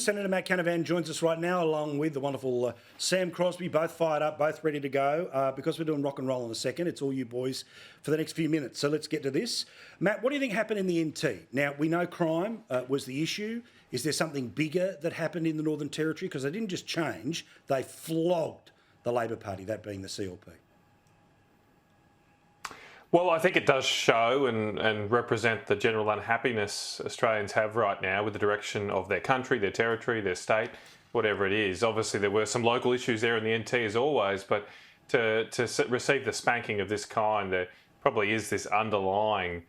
Senator Matt Canavan joins us right now, along with the wonderful Sam Crosby, both fired up, both ready to go. Because we're doing rock and roll in a second, it's all you boys for the next few minutes. So let's get to this. Matt, what do you think happened in the NT? Now, we know crime was the issue. Is there something bigger that happened in the Northern Territory? Because they didn't just change, they flogged the Labor Party, that being the CLP. Well, I think it does show and represent the general unhappiness Australians have right now with the direction of their country, their territory, their state, whatever it is. Obviously, there were some local issues there in the NT as always, but to receive the spanking of this kind, there probably is this underlying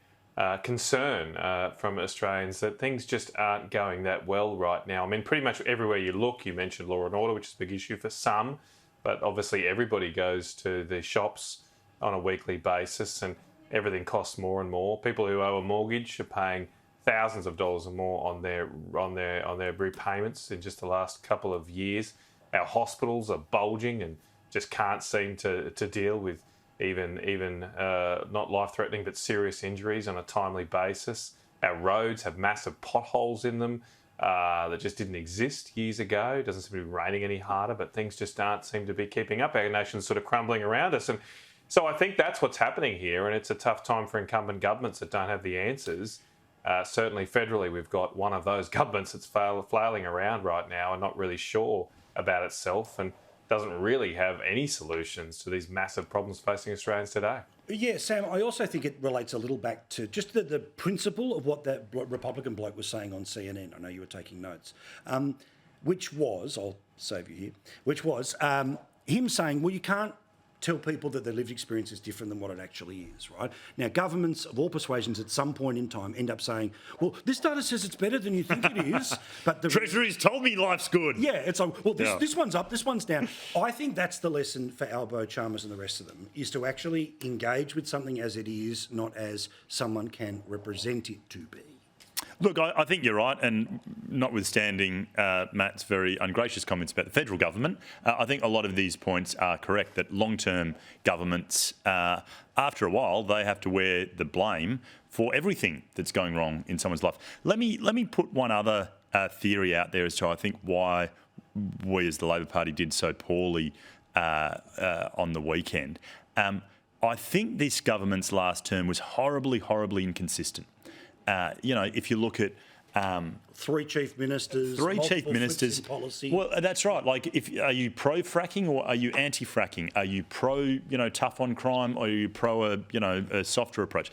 concern from Australians that things just aren't going that well right now. I mean, pretty much everywhere you look, you mentioned law and order, which is a big issue for some, but obviously everybody goes to the shops on a weekly basis, and everything costs more and more. People who owe a mortgage are paying thousands of dollars or more on their repayments in just the last couple of years. Our hospitals are bulging and just can't seem to deal with even not life-threatening but serious injuries on a timely basis. Our roads have massive potholes in them that just didn't exist years ago. It doesn't seem to be raining any harder, but things just aren't seem to be keeping up. Our nation's sort of crumbling around us, and so I think that's what's happening here, and it's a tough time for incumbent governments that don't have the answers. Certainly federally, we've got one of those governments that's flailing around right now and not really sure about itself and doesn't really have any solutions to these massive problems facing Australians today. Yeah, Sam, I also think it relates a little back to just the principle of what that Republican bloke was saying on CNN. I know you were taking notes, which was, I'll save you here, which was him saying, well, you can't tell people that their lived experience is different than what it actually is, right? Now, governments of all persuasions at some point in time end up saying, well, this data says it's better than you think it is, but the Treasury's told me life's good. Yeah, it's like, well, this one's up, this one's down. I think that's the lesson for Albo, Chalmers and the rest of them, is to actually engage with something as it is, not as someone can represent it to be. Look, I think you're right, and notwithstanding Matt's very ungracious comments about the federal government, I think a lot of these points are correct, that long-term governments, after a while, they have to wear the blame for everything that's going wrong in someone's life. Let me put one other theory out there as to, I think, why we as the Labor Party did so poorly on the weekend. I think this government's last term was horribly, horribly inconsistent. If you look at three chief ministers, policy. Well, that's right. Like, are you pro-fracking or are you anti-fracking? Are you pro, tough on crime, or are you pro a softer approach?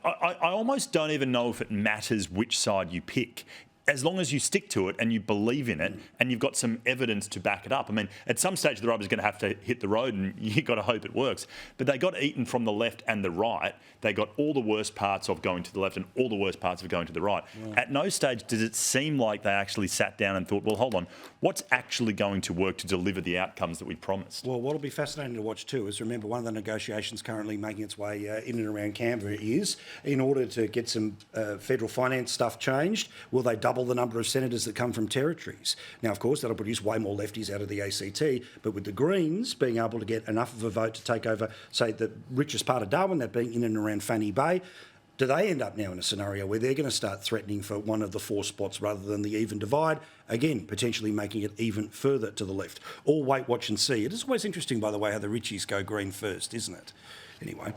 I almost don't even know if it matters which side you pick, as long as you stick to it and you believe in it and you've got some evidence to back it up. I mean, at some stage the rubber's going to have to hit the road and you've got to hope it works. But they got eaten from the left and the right. They got all the worst parts of going to the left and all the worst parts of going to the right. Yeah. At no stage does it seem like they actually sat down and thought, well, hold on, what's actually going to work to deliver the outcomes that we promised? Well, what'll be fascinating to watch too is, remember, one of the negotiations currently making its way in and around Canberra is, in order to get some federal finance stuff changed, will they double the number of senators that come from territories? Now, of course, that'll produce way more lefties out of the ACT, but with the Greens being able to get enough of a vote to take over, say, the richest part of Darwin, that being in and around Fanny Bay, do they end up now in a scenario where they're going to start threatening for one of the four spots rather than the even divide, again, potentially making it even further to the left? All wait, watch and see. It is always interesting, by the way, how the richies go green first, isn't it? Anyway.